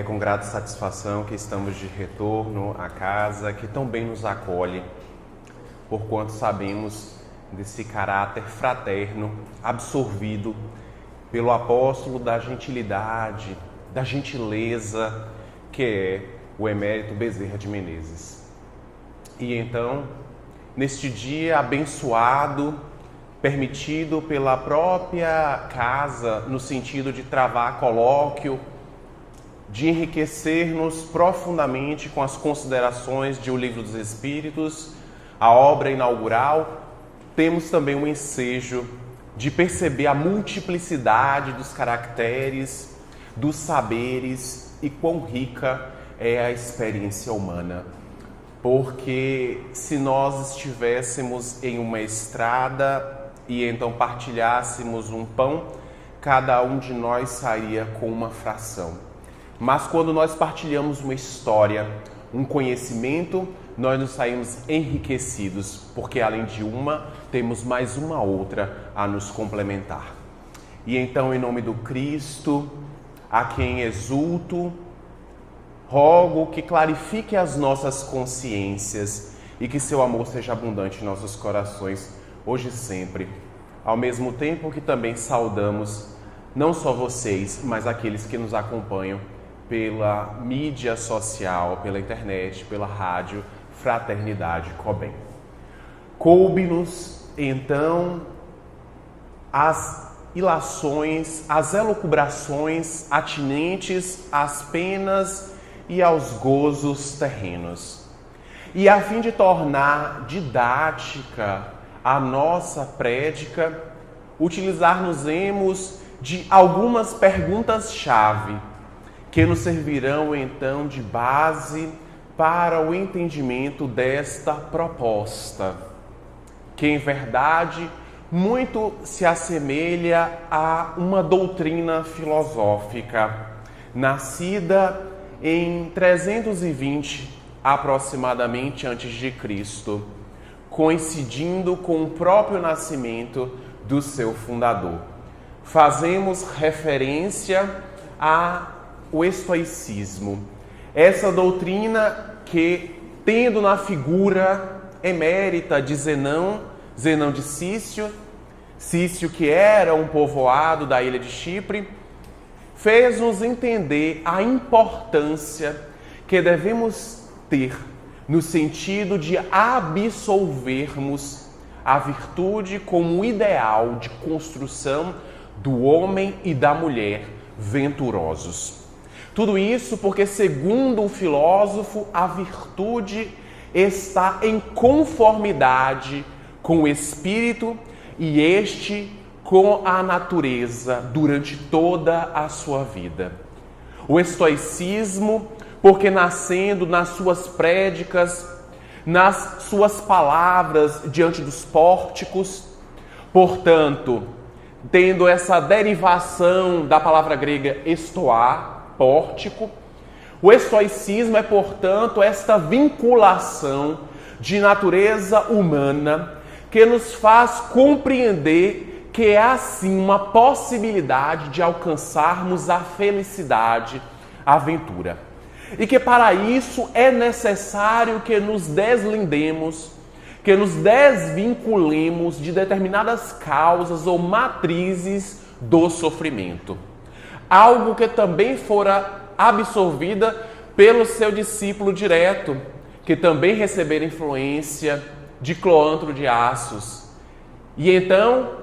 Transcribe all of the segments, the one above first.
É com grata satisfação que estamos de retorno à casa que tão bem nos acolhe, porquanto sabemos desse caráter fraterno absorvido pelo apóstolo da gentilidade, da gentileza, que é o emérito Bezerra de Menezes. E então, neste dia abençoado, permitido pela própria casa, no sentido de travar colóquio, de enriquecer-nos profundamente com as considerações de O Livro dos Espíritos, a obra inaugural, temos também um ensejo de perceber a multiplicidade dos caracteres, dos saberes e quão rica é a experiência humana. Porque se nós estivéssemos em uma estrada e então partilhássemos um pão, cada um de nós sairia com uma fração. Mas quando nós partilhamos uma história, um conhecimento, nós nos saímos enriquecidos, porque além de uma, temos mais uma outra a nos complementar. E então, em nome do Cristo, a quem exulto, rogo que clarifique as nossas consciências e que seu amor seja abundante em nossos corações, hoje e sempre. Ao mesmo tempo que também saudamos, não só vocês, mas aqueles que nos acompanham pela mídia social, pela internet, pela rádio Fraternidade Cobem. Coube-nos, então, as ilações, as elucubrações atinentes às penas e aos gozos terrenos. E a fim de tornar didática a nossa prédica, utilizar-nos-emos de algumas perguntas-chave que nos servirão então de base para o entendimento desta proposta, que em verdade muito se assemelha a uma doutrina filosófica, nascida em 320 aproximadamente antes de Cristo, coincidindo com o próprio nascimento do seu fundador. Fazemos referência ao estoicismo, essa doutrina que, tendo na figura emérita de Zenão de Cício, que era um povoado da ilha de Chipre, fez-nos entender a importância que devemos ter no sentido de absolvermos a virtude como ideal de construção do homem e da mulher venturosos. Tudo isso porque, segundo o filósofo, a virtude está em conformidade com o espírito e este com a natureza durante toda a sua vida. O estoicismo, porque nascendo nas suas prédicas, nas suas palavras diante dos pórticos, portanto, tendo essa derivação da palavra grega estoar, pórtico, o estoicismo é, portanto, esta vinculação de natureza humana que nos faz compreender que há sim uma possibilidade de alcançarmos a felicidade, a aventura. E que para isso é necessário que nos deslindemos, que nos desvinculemos de determinadas causas ou matrizes do sofrimento. Algo que também fora absorvida pelo seu discípulo direto, que também recebera influência de Cloantro de Assos. E então,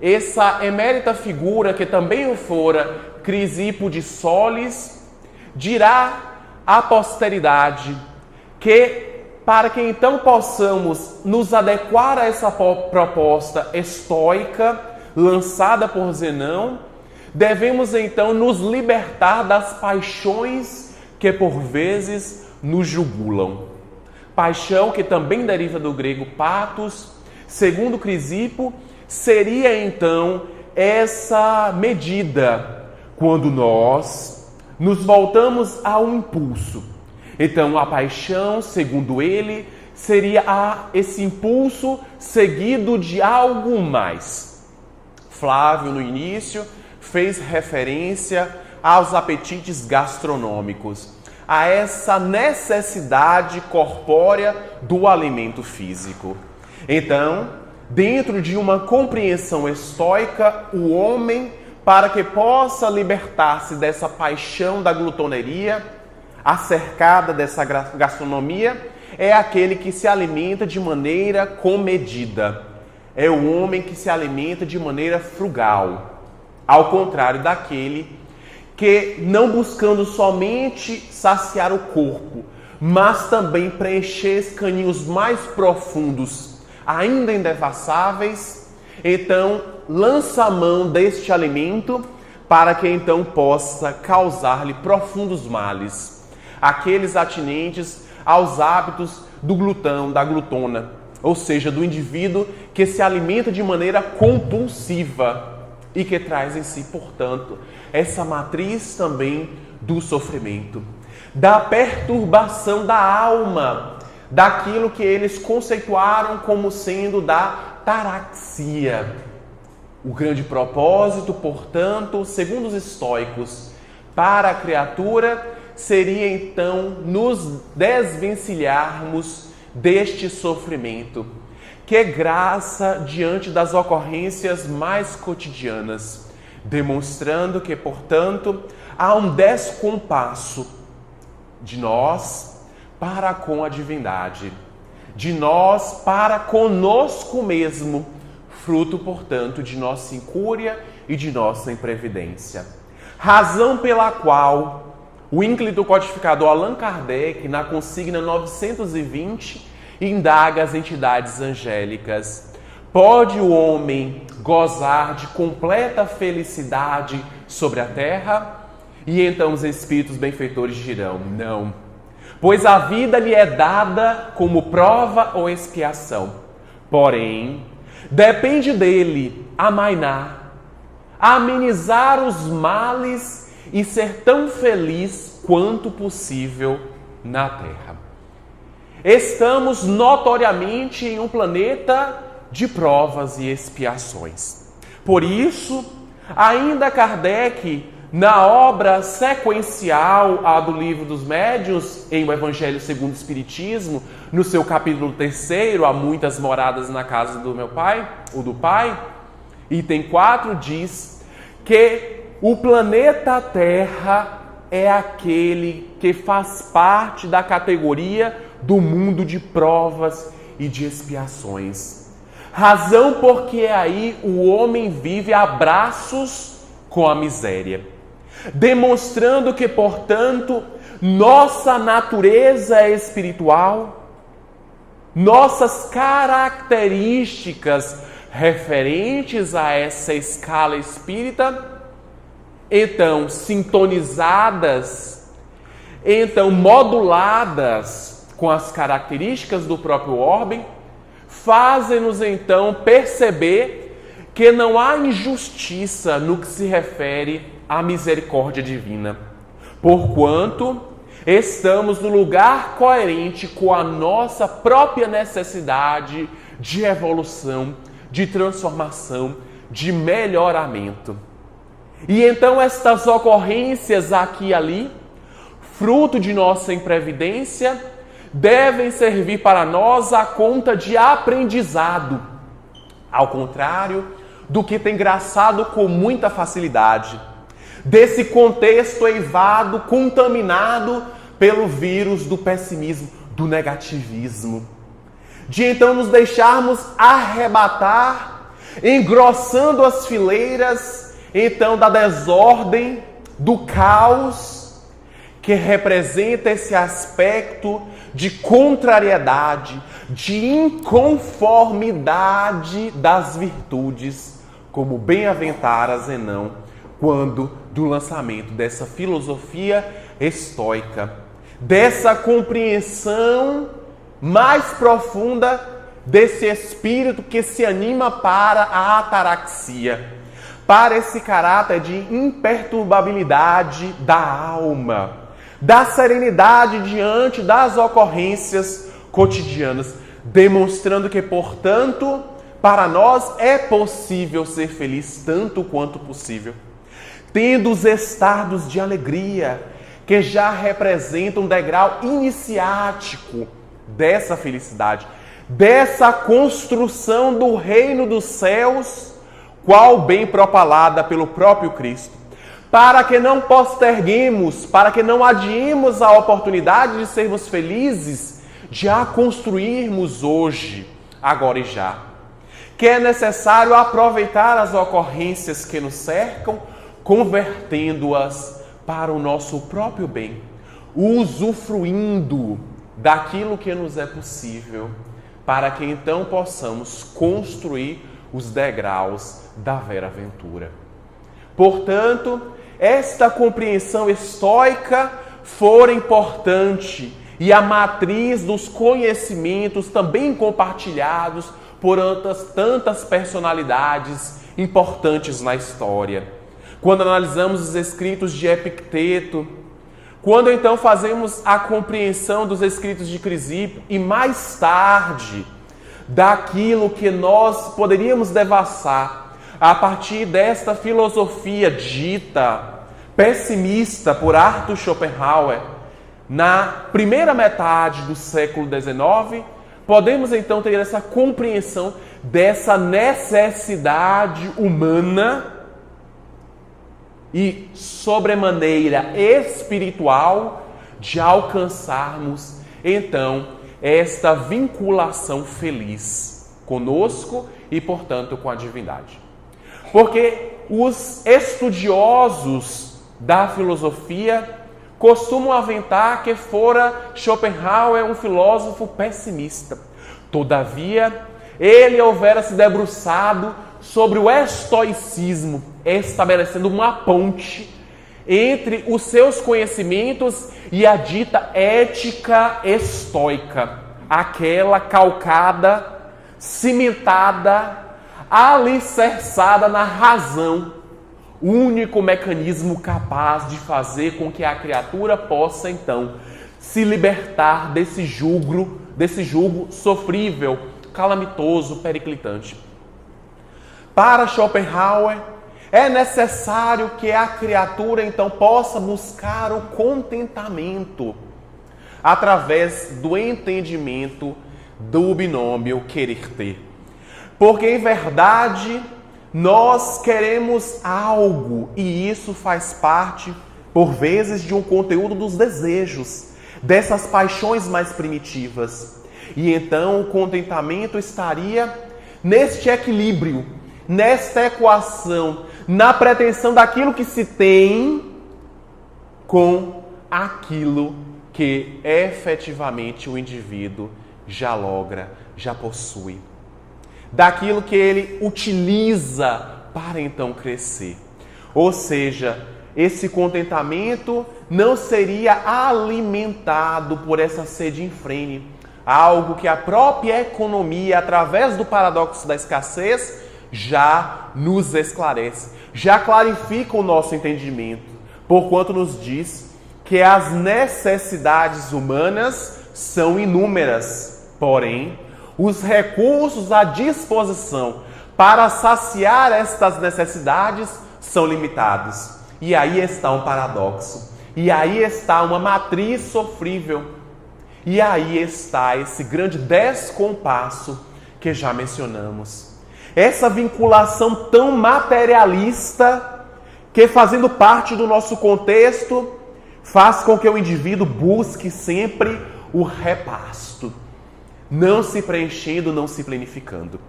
essa emérita figura, que também o fora Crisipo de Solis, dirá à posteridade que, para que então possamos nos adequar a essa proposta estoica lançada por Zenão, devemos então nos libertar das paixões que por vezes nos jugulam. Paixão que também deriva do grego pathos, segundo Crisipo, seria então essa medida quando nós nos voltamos ao impulso. Então a paixão, segundo ele, seria esse impulso seguido de algo mais. Flávio, no início, fez referência aos apetites gastronômicos, a essa necessidade corpórea do alimento físico. Então, dentro de uma compreensão estoica, o homem, para que possa libertar-se dessa paixão da glutoneria, acercada dessa gastronomia, é aquele que se alimenta de maneira comedida. É o homem que se alimenta de maneira frugal, ao contrário daquele que, não buscando somente saciar o corpo, mas também preencher os caninhos mais profundos, ainda indevassáveis, então lança a mão deste alimento para que então possa causar-lhe profundos males, aqueles atinentes aos hábitos do glutão, da glutona, ou seja, do indivíduo que se alimenta de maneira compulsiva e que traz em si, portanto, essa matriz também do sofrimento, da perturbação da alma, daquilo que eles conceituaram como sendo da taraxia. O grande propósito, portanto, segundo os estoicos, para a criatura seria então nos desvencilharmos deste sofrimento, que é graça diante das ocorrências mais cotidianas, demonstrando que, portanto, há um descompasso de nós para com a divindade, de nós para conosco mesmo, fruto, portanto, de nossa incúria e de nossa imprevidência. Razão pela qual o ínclito codificador Allan Kardec, na consigna 920, indaga as entidades angélicas: pode o homem gozar de completa felicidade sobre a terra? E então os espíritos benfeitores dirão: não, pois a vida lhe é dada como prova ou expiação. Porém, depende dele amainar, amenizar os males e ser tão feliz quanto possível na terra. Estamos notoriamente em um planeta de provas e expiações. Por isso, ainda Kardec, na obra sequencial à do Livro dos Médiuns, em O Evangelho segundo o Espiritismo, no seu capítulo 3, Há Muitas Moradas na Casa do Meu Pai, ou do Pai, item 4, diz que o planeta Terra é aquele que faz parte da categoria do mundo de provas e de expiações. Razão porque aí o homem vive a braços com a miséria, demonstrando que, portanto, nossa natureza espiritual, nossas características referentes a essa escala espírita, então sintonizadas, então moduladas com as características do próprio orbe, fazem-nos então perceber que não há injustiça no que se refere à misericórdia divina, porquanto estamos no lugar coerente com a nossa própria necessidade de evolução, de transformação, de melhoramento. E então estas ocorrências aqui e ali, fruto de nossa imprevidência, devem servir para nós a conta de aprendizado, ao contrário do que tem graçado com muita facilidade, desse contexto eivado, contaminado pelo vírus do pessimismo, do negativismo, de então nos deixarmos arrebatar, engrossando as fileiras, então da desordem, do caos, que representa esse aspecto de contrariedade, de inconformidade das virtudes, como bem-aventara Zenão, quando do lançamento dessa filosofia estoica, dessa compreensão mais profunda desse espírito que se anima para a ataraxia, para esse caráter de imperturbabilidade da alma, da serenidade diante das ocorrências cotidianas, demonstrando que, portanto, para nós é possível ser feliz tanto quanto possível. tendo os estados de alegria, que já representam um degrau iniciático dessa felicidade, dessa construção do reino dos céus, qual bem propalada pelo próprio Cristo, para que não posterguemos, para que não adiemos a oportunidade de sermos felizes, de a construirmos hoje, agora e já. Que é necessário aproveitar as ocorrências que nos cercam, convertendo-as para o nosso próprio bem, usufruindo daquilo que nos é possível, para que então possamos construir os degraus da vera ventura. Portanto, esta compreensão estoica fora importante e a matriz dos conhecimentos também compartilhados por tantas personalidades importantes na história. Quando analisamos os escritos de Epicteto, quando então fazemos a compreensão dos escritos de Crisipo e mais tarde daquilo que nós poderíamos devassar a partir desta filosofia dita pessimista por Arthur Schopenhauer, na primeira metade do século XIX, podemos então ter essa compreensão dessa necessidade humana e sobremaneira espiritual de alcançarmos então esta vinculação feliz conosco e, portanto, com a divindade. Porque os estudiosos da filosofia costumam aventar que fora Schopenhauer um filósofo pessimista. Todavia, ele houvera se debruçado sobre o estoicismo, estabelecendo uma ponte entre os seus conhecimentos e a dita ética estoica, aquela calcada, cimentada, alicerçada na razão, único mecanismo capaz de fazer com que a criatura possa então se libertar desse jugo sofrível, calamitoso, periclitante. Para Schopenhauer, é necessário que a criatura então possa buscar o contentamento através do entendimento do binômio querer-ter. Porque em verdade nós queremos algo e isso faz parte, por vezes, de um conteúdo dos desejos, dessas paixões mais primitivas. E então o contentamento estaria neste equilíbrio, nesta equação, na pretensão daquilo que se tem com aquilo que efetivamente o indivíduo já logra, já possui. Daquilo que ele utiliza para então crescer. Ou seja, esse contentamento não seria alimentado por essa sede infrene, algo que a própria economia, através do paradoxo da escassez, já nos esclarece, já clarifica o nosso entendimento, porquanto nos diz que as necessidades humanas são inúmeras, porém, os recursos à disposição para saciar estas necessidades são limitados. E aí está um paradoxo, e aí está uma matriz sofrível, e aí está esse grande descompasso que já mencionamos. Essa vinculação tão materialista que, fazendo parte do nosso contexto, faz com que o indivíduo busque sempre o repasto, não se preenchendo, não se planificando.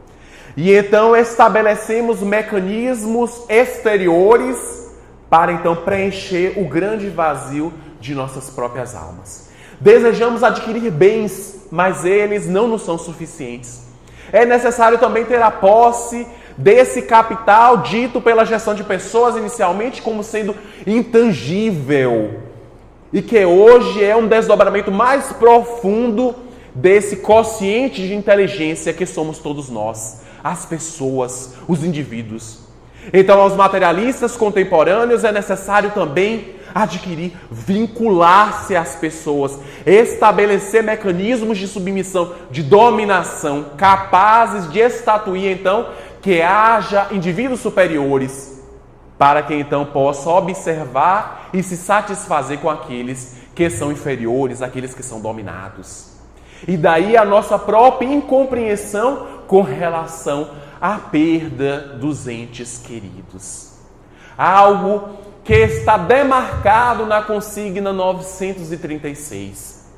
E então estabelecemos mecanismos exteriores para então preencher o grande vazio de nossas próprias almas. Desejamos adquirir bens, mas eles não nos são suficientes. É necessário também ter a posse desse capital dito pela gestão de pessoas inicialmente como sendo intangível e que hoje é um desdobramento mais profundo desse quociente de inteligência que somos todos nós, as pessoas, os indivíduos. Então, aos materialistas contemporâneos é necessário também adquirir, vincular-se às pessoas, estabelecer mecanismos de submissão, de dominação, capazes de estatuir, então, que haja indivíduos superiores para que então possa observar e se satisfazer com aqueles que são inferiores, aqueles que são dominados. E daí a nossa própria incompreensão com relação à perda dos entes queridos. Algo que está demarcado na consigna 936.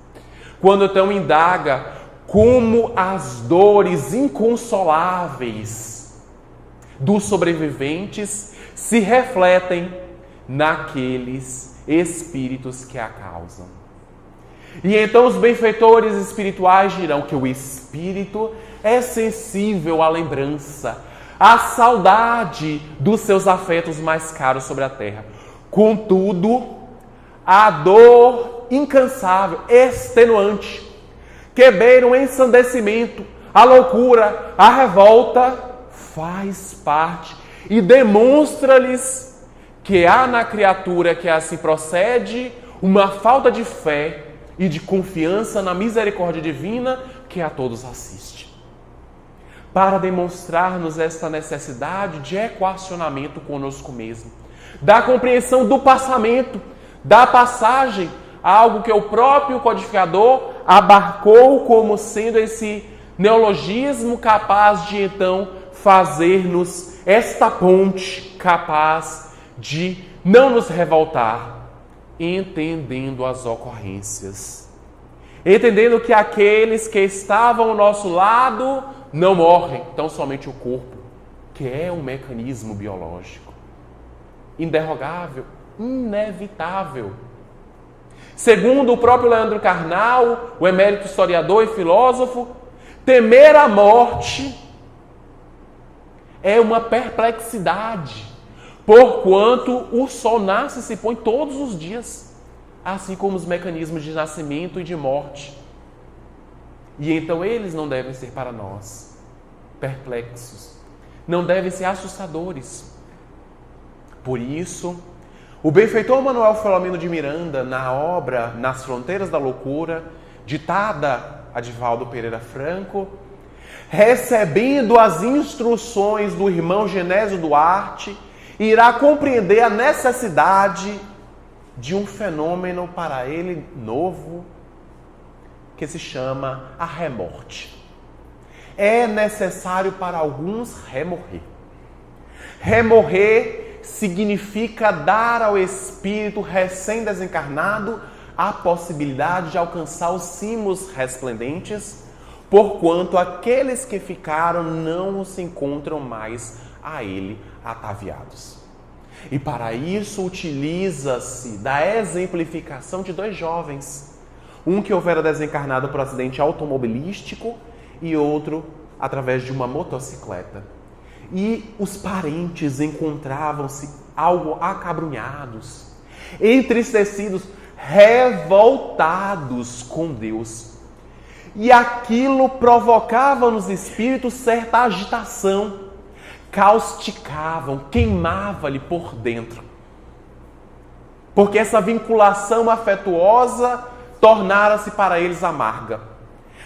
Quando então indaga como as dores inconsoláveis dos sobreviventes se refletem naqueles espíritos que a causam. E então os benfeitores espirituais dirão que o espírito é sensível à lembrança, à saudade dos seus afetos mais caros sobre a terra. Contudo, a dor incansável, extenuante, que beira o ensandecimento, a loucura, a revolta, faz parte e demonstra-lhes que há na criatura que assim procede uma falta de fé e de confiança na misericórdia divina que a todos assiste. Para demonstrar-nos esta necessidade de equacionamento conosco mesmo, da compreensão do passamento, da passagem, algo que o próprio codificador abarcou como sendo esse neologismo capaz de então fazer-nos esta ponte capaz de não nos revoltar, entendendo as ocorrências, entendendo que aqueles que estavam ao nosso lado não morrem, tão somente o corpo, que é um mecanismo biológico, inderrogável, inevitável. Segundo o próprio Leandro Carnal, o emérito historiador e filósofo, temer a morte é uma perplexidade, porquanto o sol nasce e se põe todos os dias, assim como os mecanismos de nascimento e de morte. E então eles não devem ser para nós perplexos, não devem ser assustadores. Por isso, o benfeitor Manuel Filomeno de Miranda, na obra Nas Fronteiras da Loucura, ditada a Divaldo Pereira Franco, recebendo as instruções do irmão Genésio Duarte, irá compreender a necessidade de um fenômeno para ele novo, que se chama a remorte. É necessário para alguns remorrer. Remorrer significa dar ao espírito recém-desencarnado a possibilidade de alcançar os cimos resplendentes, porquanto aqueles que ficaram não se encontram mais a ele ataviados. E para isso utiliza-se da exemplificação de dois jovens, um que houvera desencarnado por acidente automobilístico e outro através de uma motocicleta. E os parentes encontravam-se algo acabrunhados, entristecidos, revoltados com Deus. E aquilo provocava nos espíritos certa agitação, causticavam, queimava-lhe por dentro. Porque essa vinculação afetuosa tornara-se para eles amarga.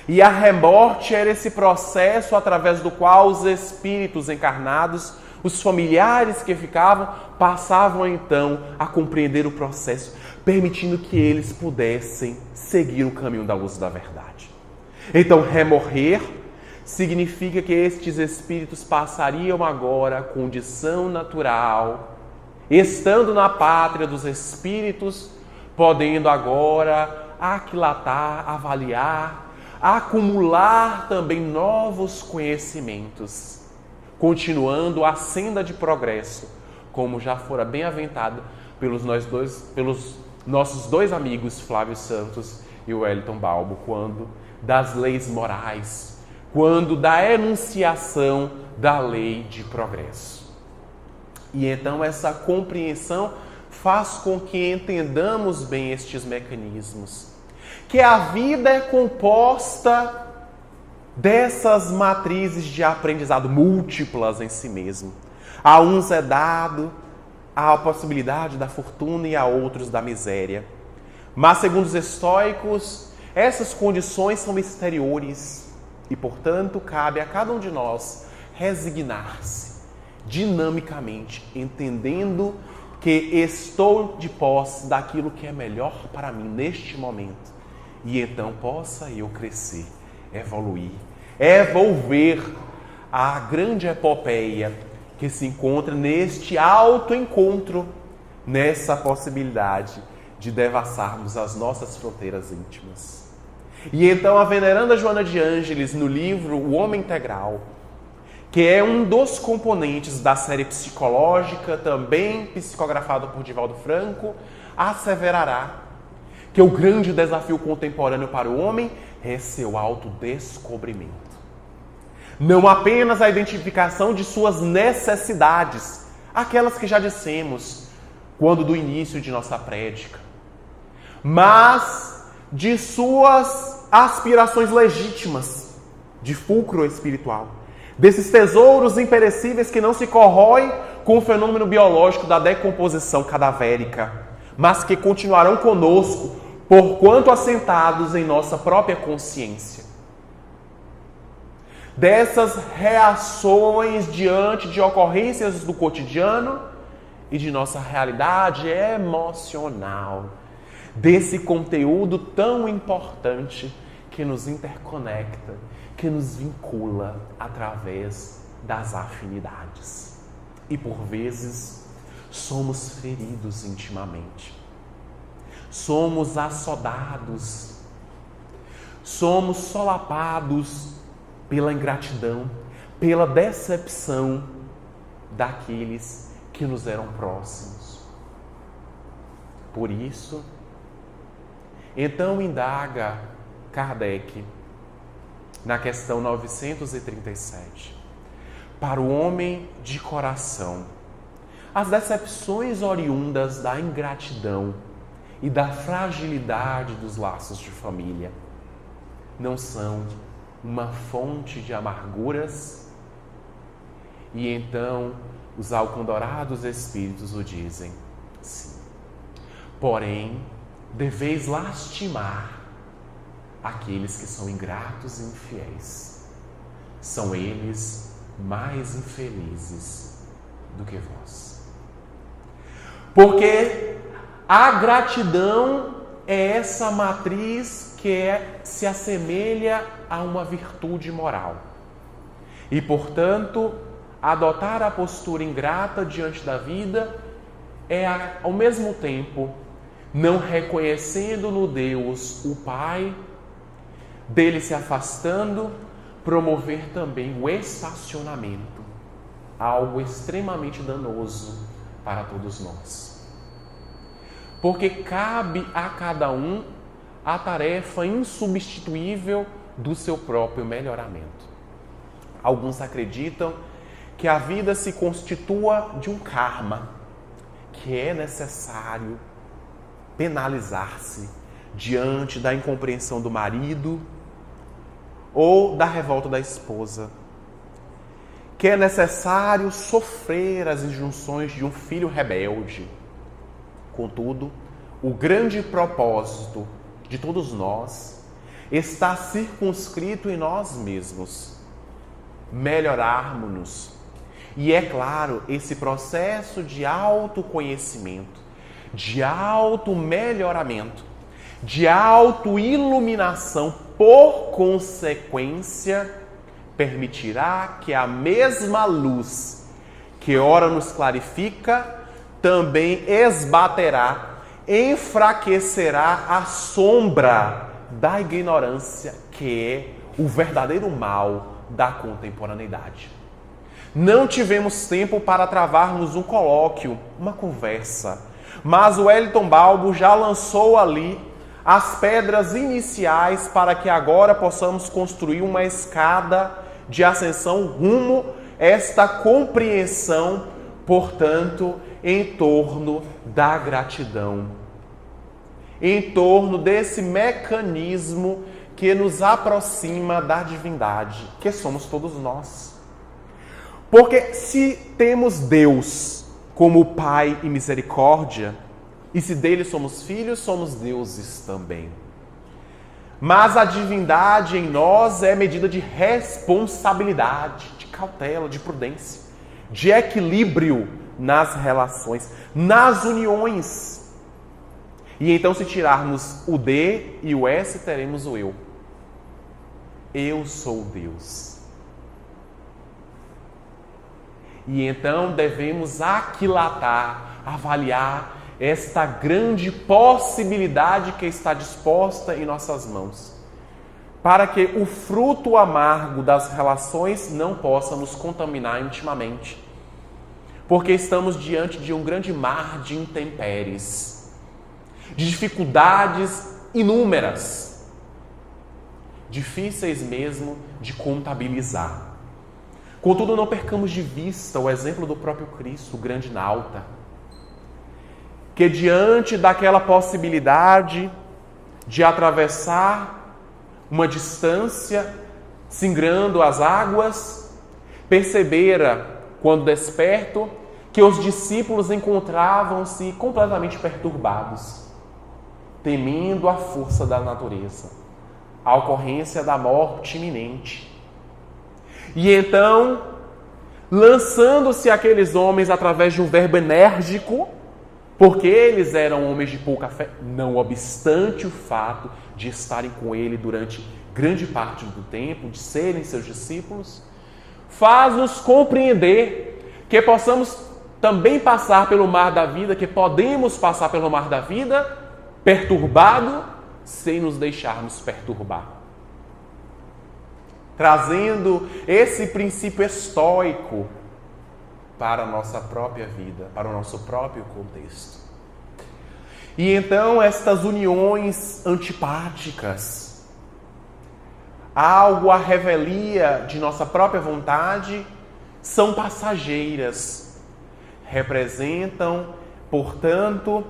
E a remorte era esse processo através do qual os espíritos encarnados, os familiares que ficavam, passavam então a compreender o processo, permitindo que eles pudessem seguir o caminho da luz da verdade. Então, remorrer significa que estes espíritos passariam agora a condição natural, estando na pátria dos espíritos, podendo agora aquilatar, avaliar, acumular também novos conhecimentos, continuando a senda de progresso, como já fora bem aventado pelos nossos dois amigos, Flávio Santos e Wellington Balbo, quando das leis morais, quando da enunciação da lei de progresso. E então essa compreensão faz com que entendamos bem estes mecanismos, que a vida é composta dessas matrizes de aprendizado múltiplas em si mesmo. A uns é dado a possibilidade da fortuna e a outros da miséria. Mas, segundo os estoicos, essas condições são exteriores e, portanto, cabe a cada um de nós resignar-se dinamicamente, entendendo que estou de posse daquilo que é melhor para mim neste momento. E então possa eu crescer, evoluir, evolver a grande epopeia que se encontra neste autoencontro, nessa possibilidade de devassarmos as nossas fronteiras íntimas. E então a veneranda Joana de Ângeles, no livro O Homem Integral, que é um dos componentes da série psicológica, também psicografado por Divaldo Franco, asseverará que o grande desafio contemporâneo para o homem é seu autodescobrimento. Não apenas a identificação de suas necessidades, aquelas que já dissemos quando do início de nossa prédica, mas de suas aspirações legítimas, de fulcro espiritual, desses tesouros imperecíveis que não se corroem com o fenômeno biológico da decomposição cadavérica, mas que continuarão conosco porquanto assentados em nossa própria consciência. Dessas reações diante de ocorrências do cotidiano e de nossa realidade emocional, desse conteúdo tão importante que nos interconecta, que nos vincula através das afinidades. E por vezes somos feridos intimamente, somos assodados, somos solapados pela ingratidão, pela decepção daqueles que nos eram próximos. Por isso, então indaga Kardec na questão 937. Para o homem de coração, as decepções oriundas da ingratidão e da fragilidade dos laços de família não são uma fonte de amarguras? E então os alcandorados espíritos o dizem: sim. Porém, deveis lastimar aqueles que são ingratos e infiéis. São eles mais infelizes do que vós. Porque a gratidão é essa matriz que se assemelha a uma virtude moral. E, portanto, adotar a postura ingrata diante da vida é, ao mesmo tempo, não reconhecendo no Deus o Pai, dele se afastando, promover também o estacionamento, algo extremamente danoso para todos nós. Porque cabe a cada um a tarefa insubstituível do seu próprio melhoramento. Alguns acreditam que a vida se constitua de um karma, que é necessário penalizar-se diante da incompreensão do marido ou da revolta da esposa, que é necessário sofrer as injunções de um filho rebelde. Contudo, o grande propósito de todos nós está circunscrito em nós mesmos, melhorarmos-nos. E é claro, esse processo de autoconhecimento, de auto-melhoramento, de auto-iluminação, por consequência, permitirá que a mesma luz que ora nos clarifica, também esbaterá, enfraquecerá a sombra da ignorância, que é o verdadeiro mal da contemporaneidade. Não tivemos tempo para travarmos um colóquio, uma conversa, mas o Wellington Balbo já lançou ali as pedras iniciais para que agora possamos construir uma escada de ascensão rumo a esta compreensão, portanto, em torno da gratidão, em torno desse mecanismo que nos aproxima da divindade, que somos todos nós. Porque se temos Deus como Pai e misericórdia, e se dele somos filhos, somos deuses também. Mas a divindade em nós é medida de responsabilidade, de cautela, de prudência. de equilíbrio nas relações, nas uniões. E então, se tirarmos o D e o S, teremos o eu. Eu sou Deus. E então devemos aquilatar, avaliar esta grande possibilidade que está disposta em nossas mãos, para que o fruto amargo das relações não possa nos contaminar intimamente. Porque estamos diante de um grande mar de intempéries, de dificuldades inúmeras, difíceis mesmo de contabilizar. Contudo, não percamos de vista o exemplo do próprio Cristo, o grande nauta, que diante daquela possibilidade de atravessar uma distância, singrando as águas, percebera, quando desperto, que os discípulos encontravam-se completamente perturbados, temendo a força da natureza, a ocorrência da morte iminente. E então, lançando-se aqueles homens através de um verbo enérgico, porque eles eram homens de pouca fé, não obstante o fato de estarem com ele durante grande parte do tempo, de serem seus discípulos, faz-nos compreender que possamos também passar pelo mar da vida, que podemos passar pelo mar da vida perturbado, sem nos deixarmos perturbar. Trazendo esse princípio estoico para a nossa própria vida, para o nosso próprio contexto. E então estas uniões antipáticas, algo à revelia de nossa própria vontade, são passageiras. Representam, portanto,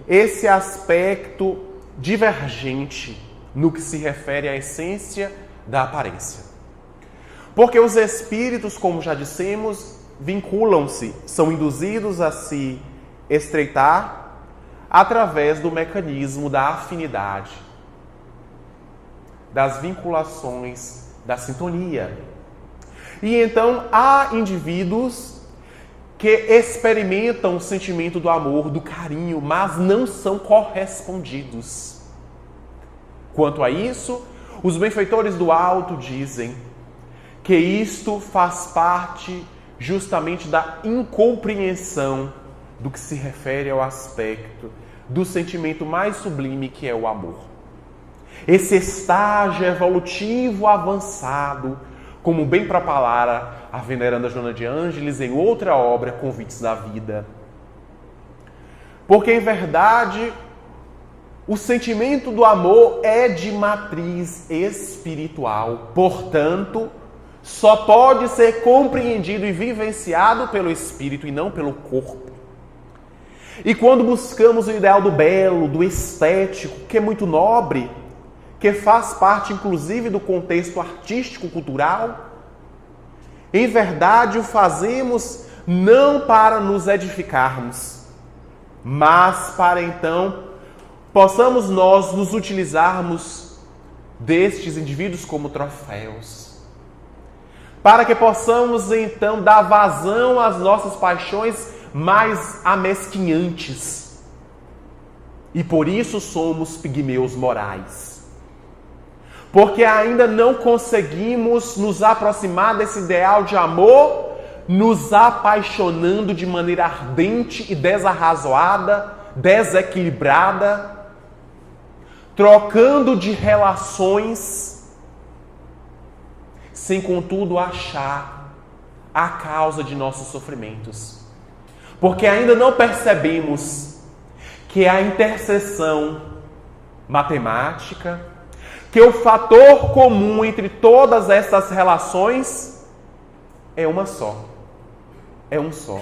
esse aspecto divergente no que se refere à essência da aparência. Porque os espíritos, como já dissemos, vinculam-se, são induzidos a se estreitar através do mecanismo da afinidade, das vinculações, da sintonia. E então há indivíduos que experimentam o sentimento do amor, do carinho, mas não são correspondidos. Quanto a isso, os benfeitores do alto dizem que isto faz parte justamente da incompreensão do que se refere ao aspecto do sentimento mais sublime, que é o amor. Esse estágio evolutivo avançado, como bem propalara a veneranda Joana de Ângeles em outra obra, Convites da Vida. Porque, em verdade, o sentimento do amor é de matriz espiritual. Portanto, só pode ser compreendido e vivenciado pelo espírito e não pelo corpo. E quando buscamos o ideal do belo, do estético, que é muito nobre, que faz parte inclusive do contexto artístico-cultural, em verdade o fazemos não para nos edificarmos, mas para então possamos nós nos utilizarmos destes indivíduos como troféus, para que possamos então dar vazão às nossas paixões mais amesquinhantes. E por isso somos pigmeus morais. Porque ainda não conseguimos nos aproximar desse ideal de amor, nos apaixonando de maneira ardente e desarrazoada, desequilibrada, trocando de relações, sem contudo achar a causa de nossos sofrimentos. Porque ainda não percebemos que a interseção matemática, que o fator comum entre todas essas relações é uma só. É um só.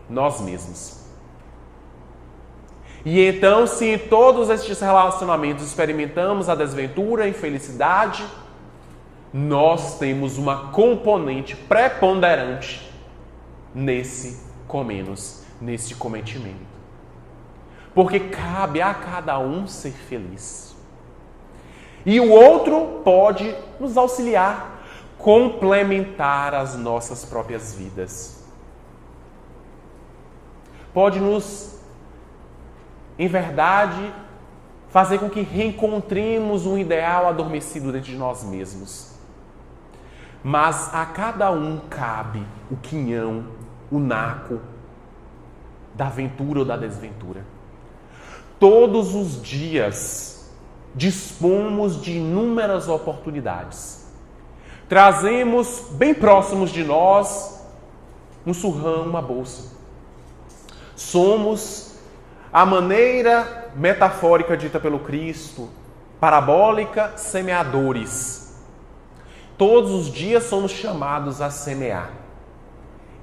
Nós mesmos. E então, se em todos estes relacionamentos experimentamos a desventura, a infelicidade, nós temos uma componente preponderante nesse cometimento. Porque cabe a cada um ser feliz. E o outro pode nos auxiliar, complementar as nossas próprias vidas. pode nos, em verdade, fazer com que reencontremos um ideal adormecido dentro de nós mesmos. Mas a cada um cabe o quinhão, o naco da aventura ou da desventura. Todos os dias dispomos de inúmeras oportunidades. Trazemos bem próximos de nós um surrão, uma bolsa. Somos a maneira metafórica dita pelo Cristo, parabólica, semeadores. Todos os dias somos chamados a semear.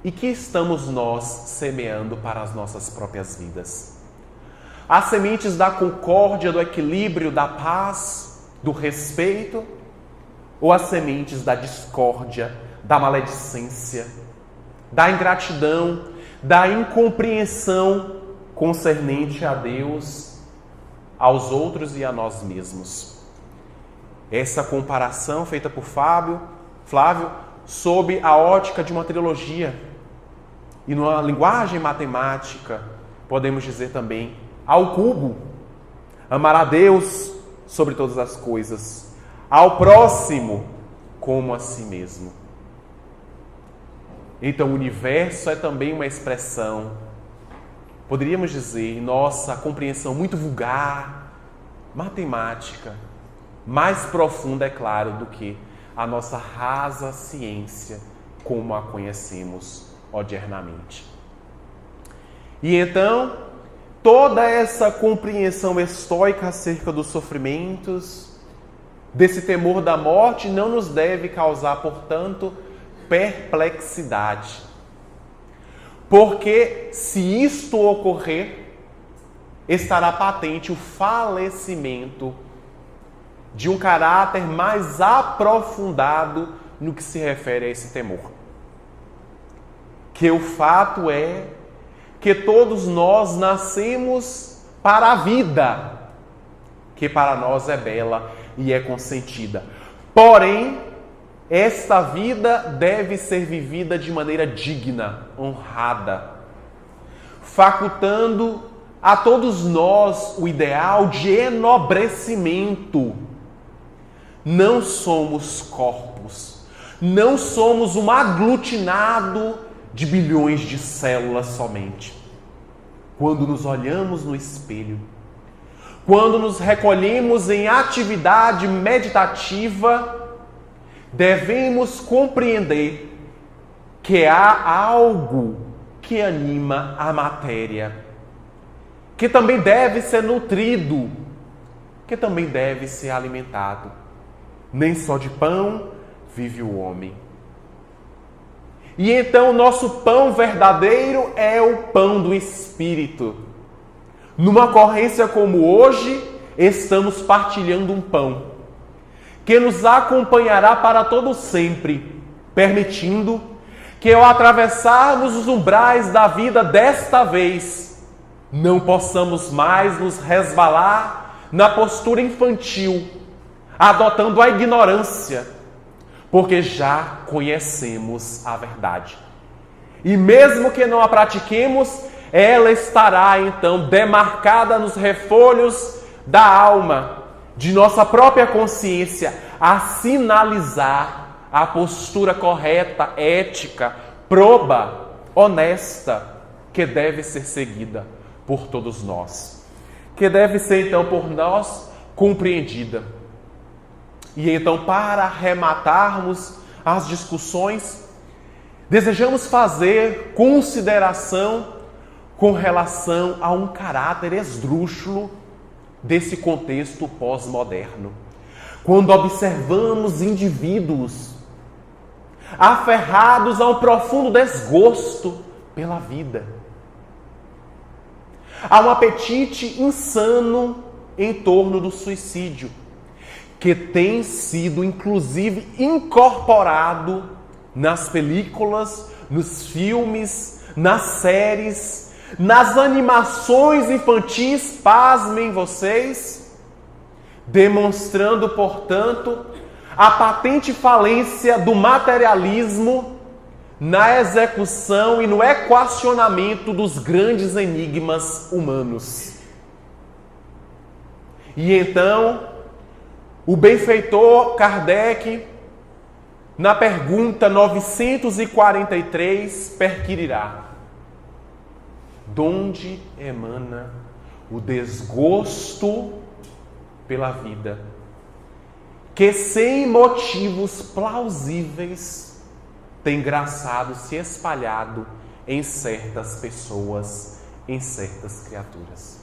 E que estamos nós semeando para as nossas próprias vidas? As sementes da concórdia, do equilíbrio, da paz, do respeito? Ou as sementes da discórdia, da maledicência, da ingratidão, da incompreensão concernente a Deus, aos outros e a nós mesmos? Essa comparação feita por Flávio, sob a ótica de uma trilogia. E numa linguagem matemática, podemos dizer também ao cubo. Amar a Deus sobre todas as coisas, ao próximo como a si mesmo. Então o universo é também uma expressão, poderíamos dizer, em nossa compreensão muito vulgar, matemática, mais profunda, é claro, do que a nossa rasa ciência, como a conhecemos odiernamente. E então, toda essa compreensão estoica acerca dos sofrimentos, desse temor da morte, não nos deve causar, portanto, perplexidade. Porque se isto ocorrer, estará patente o falecimento de um caráter mais aprofundado no que se refere a esse temor. Que o fato é que todos nós nascemos para a vida, que para nós é bela e é consentida. Porém, esta vida deve ser vivida de maneira digna, honrada, facultando a todos nós o ideal de enobrecimento. Não somos corpos, não somos um aglutinado de bilhões de células somente. Quando nos olhamos no espelho, quando nos recolhemos em atividade meditativa, devemos compreender que há algo que anima a matéria, que também deve ser nutrido, que também deve ser alimentado. Nem só de pão vive o homem. E então o nosso pão verdadeiro é o pão do Espírito. Numa ocorrência como hoje, estamos partilhando um pão que nos acompanhará para todo sempre, permitindo que ao atravessarmos os umbrais da vida desta vez, não possamos mais nos resvalar na postura infantil, adotando a ignorância, porque já conhecemos a verdade. E mesmo que não a pratiquemos, ela estará então demarcada nos refolhos da alma, de nossa própria consciência, a sinalizar a postura correta, ética, proba, honesta, que deve ser seguida por todos nós, que deve ser então por nós compreendida. E então, para arrematarmos as discussões, desejamos fazer consideração com relação a um caráter esdrúxulo desse contexto pós-moderno. Quando observamos indivíduos aferrados a um profundo desgosto pela vida, há um apetite insano em torno do suicídio, que tem sido, inclusive, incorporado nas películas, nos filmes, nas séries, nas animações infantis, pasmem vocês, demonstrando, portanto, a patente falência do materialismo na execução e no equacionamento dos grandes enigmas humanos. E então, o benfeitor Kardec, na pergunta 943, perquirirá: donde emana o desgosto pela vida, que sem motivos plausíveis tem graçado se espalhado em certas pessoas, em certas criaturas?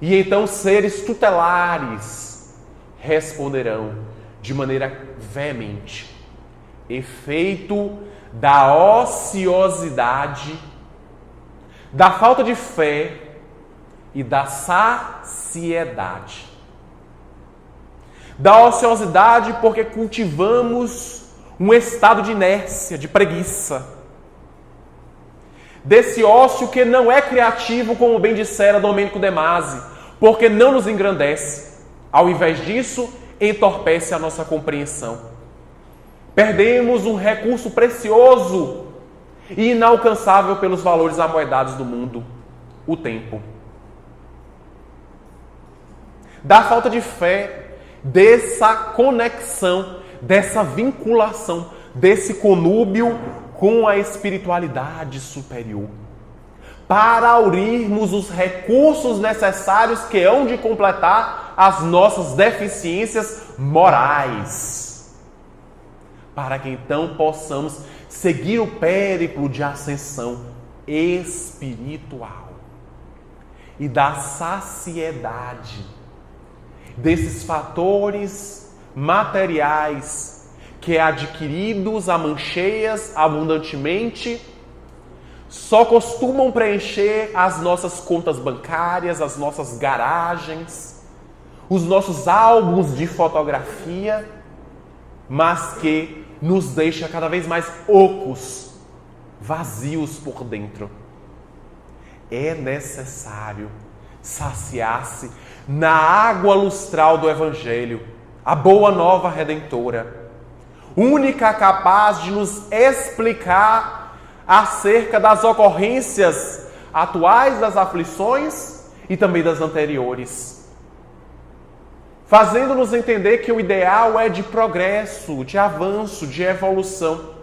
E então seres tutelares responderão de maneira veemente: efeito da ociosidade, da falta de fé e da saciedade. Da ociosidade porque cultivamos um estado de inércia, de preguiça. Desse ócio que não é criativo, como bem dissera Domênico de Masi, porque não nos engrandece. Ao invés disso, entorpece a nossa compreensão. Perdemos um recurso precioso e inalcançável pelos valores amoedados do mundo: o tempo. Da falta de fé, dessa conexão, dessa vinculação, desse conúbio com a espiritualidade superior, para aurirmos os recursos necessários que hão de completar as nossas deficiências morais, para que então possamos seguir o périplo de ascensão espiritual e da saciedade desses fatores materiais que, adquiridos a mancheias abundantemente, só costumam preencher as nossas contas bancárias, as nossas garagens, os nossos álbuns de fotografia, mas que nos deixa cada vez mais ocos, vazios por dentro. É necessário saciar-se na água lustral do Evangelho, a boa nova redentora, única capaz de nos explicar acerca das ocorrências atuais das aflições e também das anteriores, fazendo-nos entender que o ideal é de progresso, de avanço, de evolução,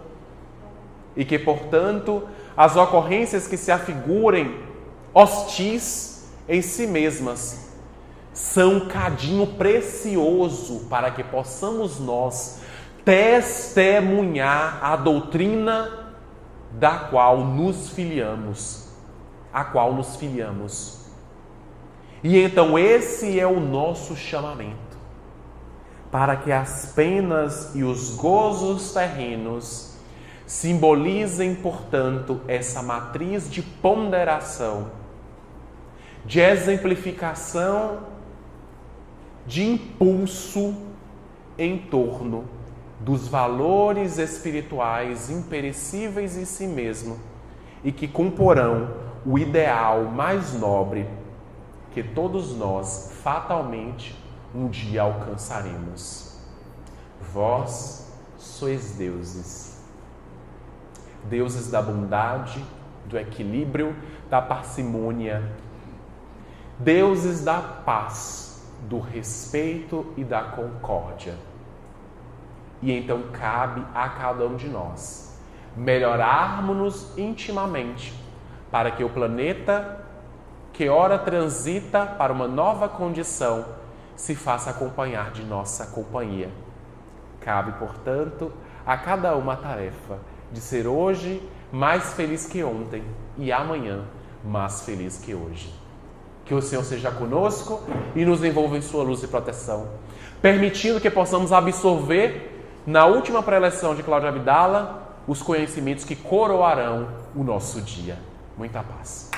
e que, portanto, as ocorrências que se afigurem hostis em si mesmas são um cadinho precioso para que possamos nós testemunhar a doutrina da qual nos filiamos, a qual nos filiamos. E então esse é o nosso chamamento, para que as penas e os gozos terrenos simbolizem, portanto, essa matriz de ponderação, de exemplificação, de impulso em torno dos valores espirituais imperecíveis em si mesmo e que comporão o ideal mais nobre que todos nós fatalmente um dia alcançaremos. Vós sois deuses, deuses da bondade, do equilíbrio, da parcimônia, deuses da paz, do respeito e da concórdia. E então cabe a cada um de nós melhorarmos-nos intimamente para que o planeta, que ora transita para uma nova condição, se faça acompanhar de nossa companhia. Cabe, portanto, a cada uma a tarefa de ser hoje mais feliz que ontem e amanhã mais feliz que hoje. Que o Senhor seja conosco e nos envolva em sua luz e proteção, permitindo que possamos absorver na última preleção de Cláudio Abdala os conhecimentos que coroarão o nosso dia. Muita paz.